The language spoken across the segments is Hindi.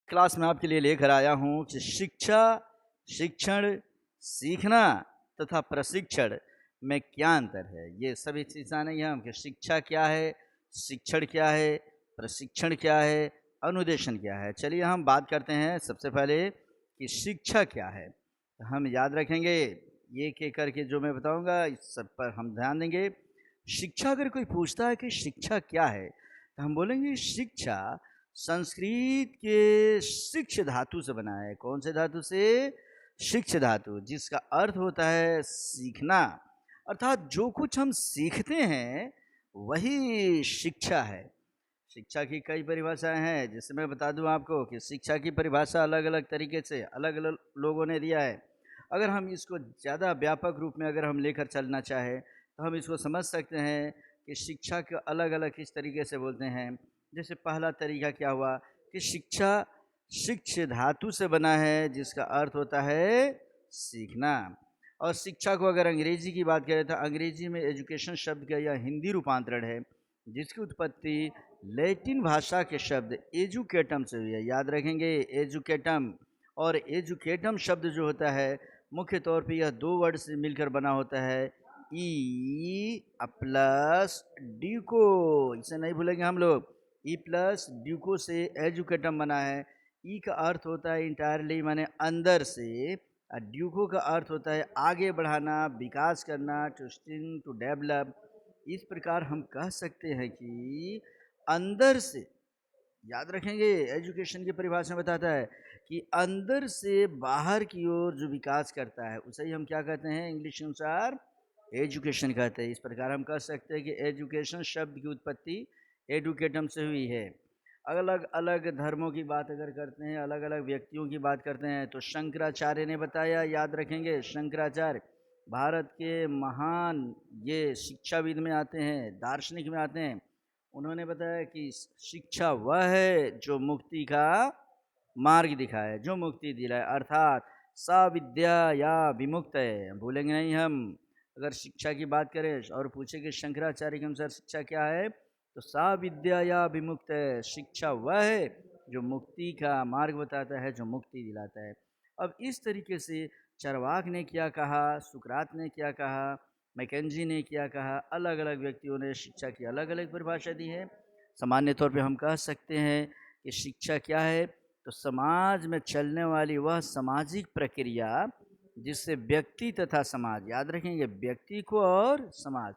क्लास में आपके लिए लेकर आया हूँ कि शिक्षा, शिक्षण, सीखना तथा प्रशिक्षण में क्या अंतर है। ये सभी चीज़ जानेंगे हम कि शिक्षा क्या है, शिक्षण क्या है, प्रशिक्षण क्या है, अनुदेशन क्या है। चलिए हम बात करते हैं सबसे पहले कि शिक्षा क्या है। हम याद रखेंगे, एक-एक करके जो मैं बताऊँगा इस सब पर हम ध्यान देंगे। शिक्षा अगर कोई पूछता है कि शिक्षा क्या है, तो हम बोलेंगे शिक्षा संस्कृत के शिक्ष धातु से बना है। कौन से धातु से? शिक्ष धातु, जिसका अर्थ होता है सीखना। अर्थात जो कुछ हम सीखते हैं वही शिक्षा है। शिक्षा की कई परिभाषाएं हैं, जैसे मैं बता दूं आपको कि शिक्षा की परिभाषा अलग अलग तरीके से अलग अलग लोगों ने दिया है। अगर हम इसको ज़्यादा व्यापक रूप में अगर हम लेकर चलना चाहें तो हम इसको समझ सकते हैं कि शिक्षा के अलग अलग किस तरीके से बोलते हैं। जैसे पहला तरीका क्या हुआ कि शिक्षा शिक्ष धातु से बना है, जिसका अर्थ होता है सीखना। और शिक्षा को अगर अंग्रेजी की बात करें तो अंग्रेजी में एजुकेशन शब्द का यह हिंदी रूपांतरण है, जिसकी उत्पत्ति लैटिन भाषा के शब्द एजुकेटम से हुई है। याद रखेंगे, एजुकेटम और एजुकेटम शब्द जो होता है मुख्य तौर पे यह दो वर्ड से मिलकर बना होता है, ई प्लस ड्यूको। इसे नहीं भूलेंगे हम लोग। ई प्लस ड्यूको से एजुकेटम बना है। ई का अर्थ होता है इंटायरली माने अंदर से, और ड्यूको का अर्थ होता है आगे बढ़ाना, विकास करना, टू स्टिंग टू डेवलप। इस प्रकार हम कह सकते हैं कि अंदर से, याद रखेंगे एजुकेशन की परिभाषा में बताता है कि अंदर से बाहर की ओर जो विकास करता है उसे ही हम क्या कहते हैं, इंग्लिश अनुसार एजुकेशन कहते हैं। इस प्रकार हम कह सकते हैं कि एजुकेशन शब्द की उत्पत्ति एडुकेटम से हुई है। अलग अलग धर्मों की बात अगर करते हैं, अलग अलग व्यक्तियों की बात करते हैं, तो शंकराचार्य ने बताया, याद रखेंगे शंकराचार्य भारत के महान ये शिक्षाविद में आते हैं, दार्शनिक में आते हैं। उन्होंने बताया कि शिक्षा वह है जो मुक्ति का मार्ग दिखाए, जो मुक्ति दिलाए, अर्थात सा विद्या या विमुक्त है। भूलेंगे नहीं हम। अगर शिक्षा की बात करें और पूछे कि शंकराचार्य के अनुसार शिक्षा क्या है, तो सा विद्या या विमुक्त है। शिक्षा वह है जो मुक्ति का मार्ग बताता है, जो मुक्ति दिलाता है। अब इस तरीके से चरवाक ने क्या कहा, सुकरात ने क्या कहा, मैकेंजी ने क्या कहा, अलग अलग व्यक्तियों ने शिक्षा की अलग अलग परिभाषा दी है। सामान्य तौर पे हम कह सकते हैं कि शिक्षा क्या है, तो समाज में चलने वाली वह सामाजिक प्रक्रिया जिससे व्यक्ति तथा समाज, याद रखेंगे व्यक्ति को और समाज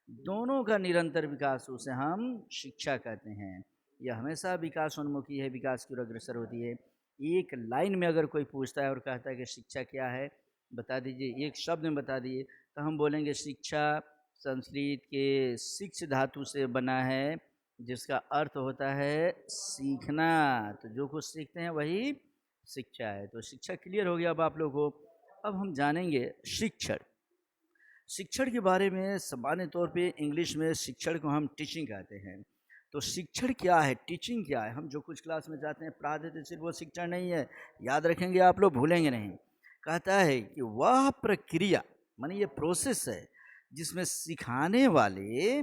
दोनों का निरंतर विकास, उसे हम शिक्षा कहते हैं। यह हमेशा विकासोन्मुखी है, विकास की ओर अग्रसर होती है। एक लाइन में अगर कोई पूछता है और कहता है कि शिक्षा क्या है, बता दीजिए, एक शब्द में बता दिए, तो हम बोलेंगे शिक्षा संस्कृत के शिक्ष धातु से बना है, जिसका अर्थ होता है सीखना। तो जो कुछ सीखते हैं वही शिक्षा है। तो शिक्षा क्लियर हो गया अब आप लोगों को। अब हम जानेंगे शिक्षण। शिक्षण के बारे में सामान्य तौर पे इंग्लिश में शिक्षण को हम टीचिंग कहते हैं। तो शिक्षण क्या है, टीचिंग क्या है? हम जो कुछ क्लास में जाते हैं पढ़ाते थे, सिर्फ वो शिक्षण नहीं है। याद रखेंगे आप लोग, भूलेंगे नहीं। कहता है कि वह प्रक्रिया माने ये प्रोसेस है जिसमें सिखाने वाले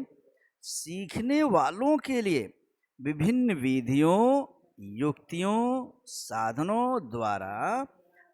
सीखने वालों के लिए विभिन्न विधियों, युक्तियों, साधनों द्वारा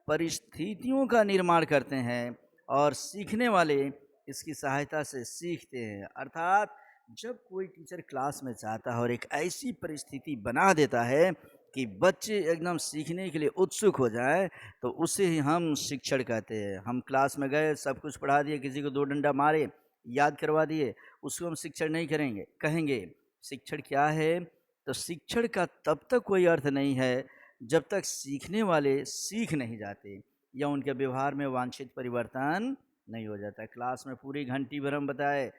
परिस्थितियों का निर्माण करते हैं और सीखने वाले इसकी सहायता से सीखते हैं। अर्थात जब कोई टीचर क्लास में जाता है और एक ऐसी परिस्थिति बना देता है कि बच्चे एकदम सीखने के लिए उत्सुक हो जाए, तो उसे ही हम शिक्षण कहते हैं। हम क्लास में गए, सब कुछ पढ़ा दिए, किसी को दो डंडा मारे, याद करवा दिए, उसको हम शिक्षण नहीं करेंगे, कहेंगे। शिक्षण क्या है? तो शिक्षण का तब तक कोई अर्थ नहीं है जब तक सीखने वाले सीख नहीं जाते या उनके व्यवहार में वांछित परिवर्तन नहीं हो जाता। क्लास में पूरी घंटी भर हम बताए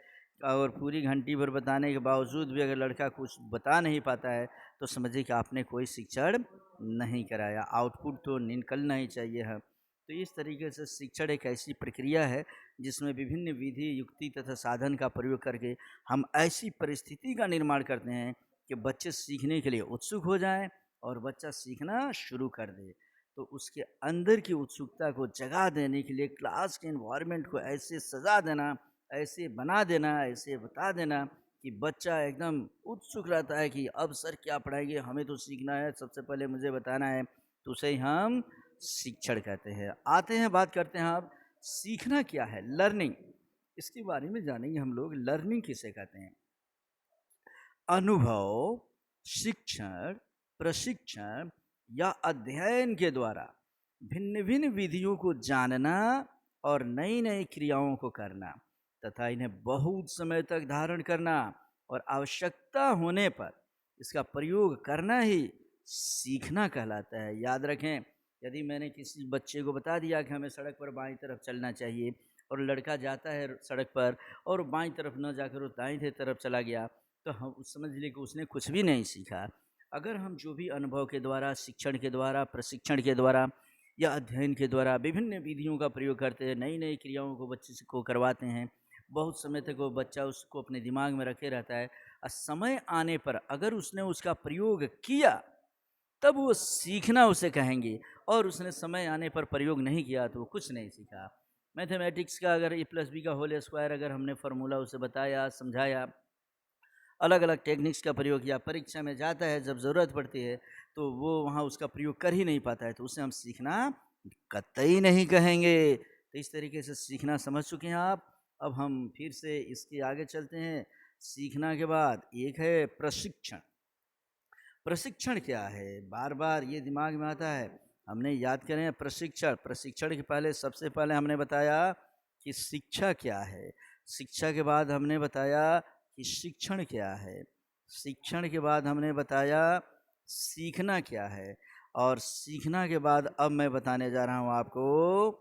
और पूरी घंटी भर बताने के बावजूद भी अगर लड़का कुछ बता नहीं पाता है, तो समझिए कि आपने कोई शिक्षण नहीं कराया, आउटपुट तो निकलना ही चाहिए है। तो इस तरीके से शिक्षण एक ऐसी प्रक्रिया है जिसमें विभिन्न विधि, युक्ति तथा साधन का प्रयोग करके हम ऐसी परिस्थिति का निर्माण करते हैं कि बच्चे सीखने के लिए उत्सुक हो जाएं और बच्चा सीखना शुरू कर दे। तो उसके अंदर की उत्सुकता को जगा देने के लिए क्लास के एनवायरनमेंट को ऐसे सजा देना, ऐसे बना देना, ऐसे बता देना कि बच्चा एकदम उत्सुक रहता है कि अब सर क्या पढ़ाएंगे, हमें तो सीखना है, सबसे पहले मुझे बताना है, तो उसे ही हम शिक्षण कहते हैं। आते हैं, बात करते हैं अब सीखना क्या है, लर्निंग। इसके बारे में जानेंगे हम लोग, लर्निंग किसे कहते हैं। अनुभव, शिक्षण, प्रशिक्षण या अध्ययन के द्वारा भिन्न भिन्न विधियों को जानना और नई नई क्रियाओं को करना तथा इन्हें बहुत समय तक धारण करना और आवश्यकता होने पर इसका प्रयोग करना ही सीखना कहलाता है। याद रखें, यदि मैंने किसी बच्चे को बता दिया कि हमें सड़क पर बाईं तरफ चलना चाहिए और लड़का जाता है सड़क पर और बाईं तरफ न जाकर वो दाईं तरफ चला गया, तो हम समझ लिए कि उसने कुछ भी नहीं सीखा। अगर हम जो भी अनुभव के द्वारा, शिक्षण के द्वारा, प्रशिक्षण के द्वारा या अध्ययन के द्वारा विभिन्न विधियों का प्रयोग करते हैं, नई नई क्रियाओं को बच्चे को करवाते हैं, बहुत समय तक वो बच्चा उसको अपने दिमाग में रखे रहता है, और समय आने पर अगर उसने उसका प्रयोग किया तब वो सीखना उसे कहेंगे, और उसने समय आने पर प्रयोग नहीं किया तो वो कुछ नहीं सीखा। मैथमेटिक्स का अगर a+b का होल स्क्वायर अगर हमने फार्मूला उसे बताया, समझाया, अलग अलग टेक्निक्स का प्रयोग किया, परीक्षा में जाता है जब ज़रूरत पड़ती है तो वो वहाँ उसका प्रयोग कर ही नहीं पाता है, तो उसे हम सीखना कतई नहीं कहेंगे। तो इस तरीके से सीखना समझ चुके हैं आप। अब हम फिर से इसके आगे चलते हैं। सीखना के बाद एक है प्रशिक्षण। प्रशिक्षण क्या है, बार बार ये दिमाग में आता है, हमने याद करें प्रशिक्षण। प्रशिक्षण के पहले सबसे पहले हमने बताया कि शिक्षा क्या है, शिक्षा के बाद हमने बताया कि शिक्षण क्या है, शिक्षण के बाद हमने बताया सीखना क्या है, और सीखना के बाद अब मैं बताने जा रहा हूँ आपको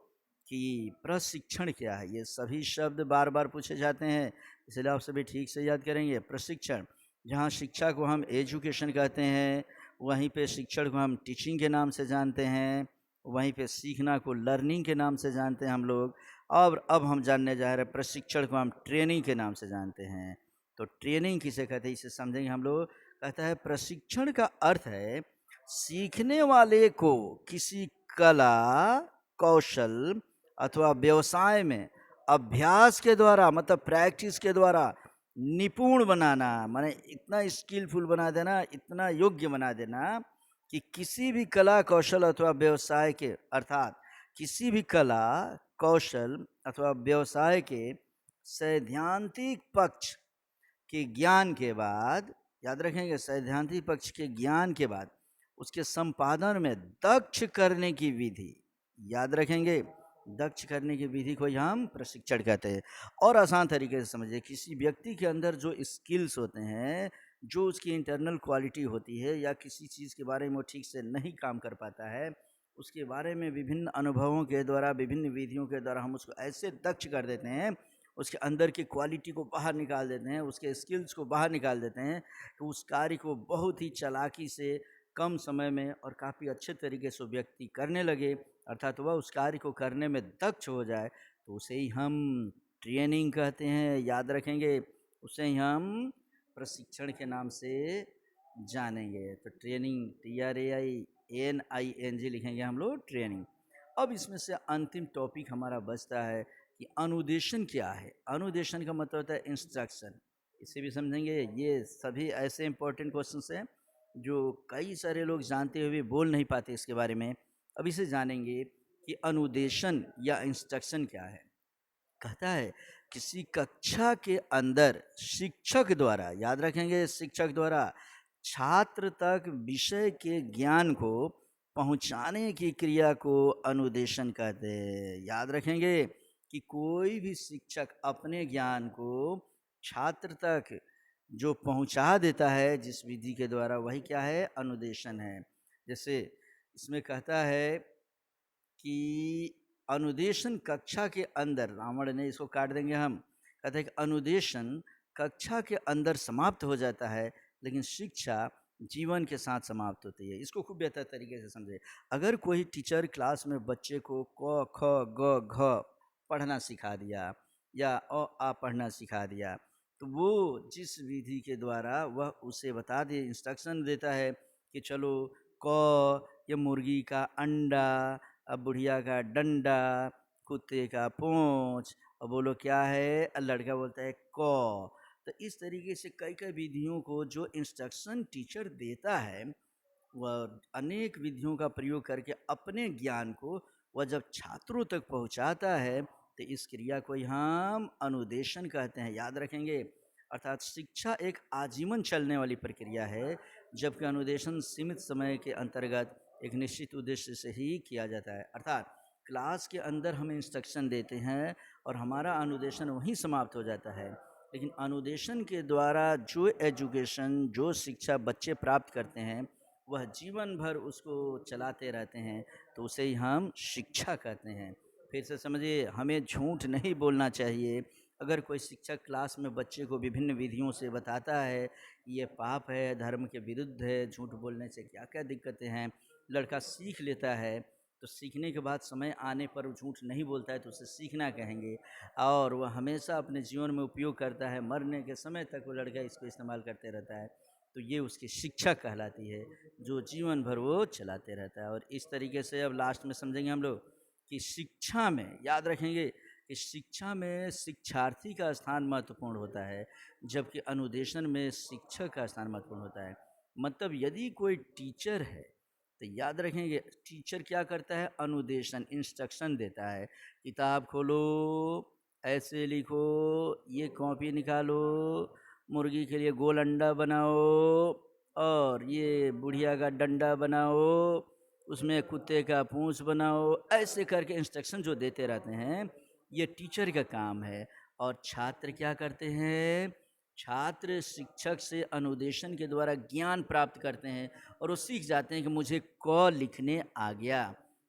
कि प्रशिक्षण क्या है। ये सभी शब्द बार बार पूछे जाते हैं, इसलिए आप सभी ठीक से याद करेंगे। प्रशिक्षण, जहाँ शिक्षा को हम एजुकेशन कहते हैं, वहीं पे शिक्षण को हम टीचिंग के नाम से जानते हैं, वहीं पे सीखना को लर्निंग के नाम से जानते हैं हम लोग। और अब हम जानने जा रहे हैं प्रशिक्षण को हम ट्रेनिंग के नाम से जानते हैं। तो ट्रेनिंग किसे कहते हैं, इसे समझेंगे हम लोग। कहता है प्रशिक्षण का अर्थ है सीखने वाले को किसी कला, कौशल अथवा व्यवसाय में अभ्यास के द्वारा, मतलब प्रैक्टिस के द्वारा निपुण बनाना, माने इतना स्किलफुल बना देना, इतना योग्य बना देना कि किसी भी कला, कौशल अथवा व्यवसाय के, अर्थात किसी भी कला, कौशल अथवा व्यवसाय के सैद्धांतिक पक्ष के ज्ञान के बाद, याद रखेंगे, सैद्धांतिक पक्ष के ज्ञान के बाद उसके संपादन में दक्ष करने की विधि, याद रखेंगे, दक्ष करने की विधि को हम प्रशिक्षण कहते हैं। और आसान तरीके से समझिए, किसी व्यक्ति के अंदर जो स्किल्स होते हैं, जो उसकी इंटरनल क्वालिटी होती है, या किसी चीज़ के बारे में वो ठीक से नहीं काम कर पाता है, उसके बारे में विभिन्न अनुभवों के द्वारा, विभिन्न विधियों के द्वारा हम उसको ऐसे दक्ष कर देते हैं, उसके अंदर की क्वालिटी को बाहर निकाल देते हैं, उसके स्किल्स को बाहर निकाल देते हैं, तो उस कार्य को बहुत ही चालाकी से, कम समय में और काफ़ी अच्छे तरीके से व्यक्ति करने लगे, अर्थात वह उस कार्य को करने में दक्ष हो जाए, तो उसे ही हम ट्रेनिंग कहते हैं। याद रखेंगे, उसे ही हम प्रशिक्षण के नाम से जानेंगे। तो ट्रेनिंग, TRAINING लिखेंगे हम लोग, ट्रेनिंग। अब इसमें से अंतिम टॉपिक हमारा बचता है कि अनुदेशन क्या है। अनुदेशन का मतलब होता है इंस्ट्रक्शन, इसे भी समझेंगे। ये सभी ऐसे इंपॉर्टेंट क्वेश्चंस हैं जो कई सारे लोग जानते हुए बोल नहीं पाते इसके बारे में। अब इसे जानेंगे कि अनुदेशन या इंस्ट्रक्शन क्या है। कहता है किसी कक्षा के अंदर शिक्षक द्वारा, याद रखेंगे, शिक्षक द्वारा छात्र तक विषय के ज्ञान को पहुंचाने की क्रिया को अनुदेशन कहते हैं। याद रखेंगे कि कोई भी शिक्षक अपने ज्ञान को छात्र तक जो पहुंचा देता है जिस विधि के द्वारा, वही क्या है, अनुदेशन है। जैसे इसमें कहता है कि अनुदेशन कक्षा के अंदर, रावण ने इसको काट देंगे हम, कहते हैं कि अनुदेशन कक्षा के अंदर समाप्त हो जाता है, लेकिन शिक्षा जीवन के साथ समाप्त होती है। इसको खूब बेहतर तरीके से समझे। अगर कोई टीचर क्लास में बच्चे को क ख ग घ पढ़ना सिखा दिया या अ आ पढ़ना सिखा दिया, तो वो जिस विधि के द्वारा वह उसे बता दे, इंस्ट्रक्शन देता है कि चलो क, ये मुर्गी का अंडा, अब बुढ़िया का डंडा, कुत्ते का पूंछ, और बोलो क्या है, लड़का बोलता है क। तो इस तरीके से कई कई विधियों को जो इंस्ट्रक्शन टीचर देता है, वह अनेक विधियों का प्रयोग करके अपने ज्ञान को वह जब छात्रों तक पहुंचाता है, तो इस क्रिया को ही हम अनुदेशन कहते हैं। याद रखेंगे, अर्थात शिक्षा एक आजीवन चलने वाली प्रक्रिया है, जबकि अनुदेशन सीमित समय के अंतर्गत एक निश्चित उद्देश्य से ही किया जाता है। अर्थात क्लास के अंदर हम इंस्ट्रक्शन देते हैं और हमारा अनुदेशन वहीं समाप्त हो जाता है, लेकिन अनुदेशन के द्वारा जो एजुकेशन, जो शिक्षा बच्चे प्राप्त करते हैं, वह जीवन भर उसको चलाते रहते हैं, तो उसे ही हम शिक्षा कहते हैं। फिर से समझिए, हमें झूठ नहीं बोलना चाहिए। अगर कोई शिक्षक क्लास में बच्चे को विभिन्न विधियों से बताता है ये पाप है, धर्म के विरुद्ध है, झूठ बोलने से क्या क्या दिक्कतें हैं, लड़का सीख लेता है, तो सीखने के बाद समय आने पर वो झूठ नहीं बोलता है तो उसे सीखना कहेंगे, और वह हमेशा अपने जीवन में उपयोग करता है, मरने के समय तक वो लड़का इसको इस्तेमाल करते रहता है, तो ये उसकी शिक्षा कहलाती है, जो जीवन भर वो चलाते रहता है। और इस तरीके से अब लास्ट में समझेंगे हम लोग कि शिक्षा में, याद रखेंगे कि शिक्षा में शिक्षार्थी का स्थान महत्वपूर्ण होता है, जबकि अनुदेशन में शिक्षक का स्थान महत्वपूर्ण होता है। मतलब यदि कोई टीचर है तो याद रखेंगे, टीचर क्या करता है, अनुदेशन, इंस्ट्रक्शन देता है। किताब खोलो, ऐसे लिखो, ये कॉपी निकालो, मुर्गी के लिए गोल अंडा बनाओ, और ये बुढ़िया का डंडा बनाओ, उसमें कुत्ते का पूंछ बनाओ, ऐसे करके इंस्ट्रक्शन जो देते रहते हैं, ये टीचर का काम है। और छात्र क्या करते हैं, छात्र शिक्षक से अनुदेशन के द्वारा ज्ञान प्राप्त करते हैं और वो सीख जाते हैं कि मुझे क लिखने आ गया।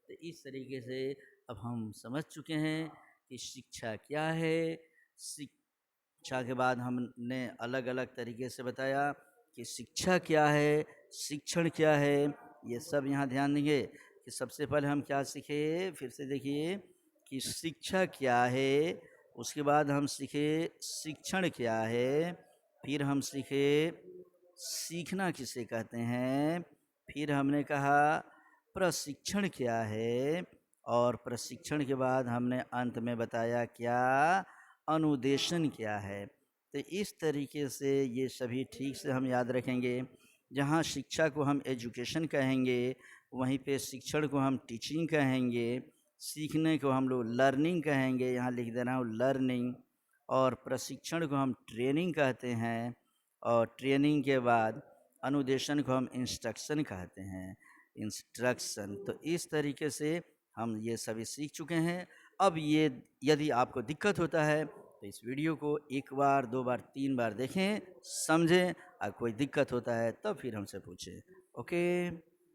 तो इस तरीके से अब हम समझ चुके हैं कि शिक्षा क्या है। शिक्षा के बाद हमने अलग अलग तरीके से बताया कि शिक्षा क्या है, शिक्षण क्या है, ये सब यहाँ ध्यान देंगे कि सबसे पहले हम क्या सीखे। फिर से देखिए कि शिक्षा क्या है, उसके बाद हम सीखे शिक्षण क्या है, फिर हम सीखे सीखना किसे कहते हैं, फिर हमने कहा प्रशिक्षण क्या है, और प्रशिक्षण के बाद हमने अंत में बताया क्या, अनुदेशन क्या है। तो इस तरीके से ये सभी ठीक से हम याद रखेंगे। जहाँ शिक्षा को हम एजुकेशन कहेंगे, वहीं पे शिक्षण को हम टीचिंग कहेंगे, सीखने को हम लोग लर्निंग कहेंगे, यहाँ लिख देना हो लर्निंग, और प्रशिक्षण को हम ट्रेनिंग कहते हैं, और ट्रेनिंग के बाद अनुदेशन को हम इंस्ट्रक्शन कहते हैं, इंस्ट्रक्शन। तो इस तरीके से हम ये सभी सीख चुके हैं। अब ये यदि आपको दिक्कत होता है तो इस वीडियो को 1 बार 2 बार 3 बार देखें, समझें, और कोई दिक्कत होता है तब फिर हमसे पूछें। ओके।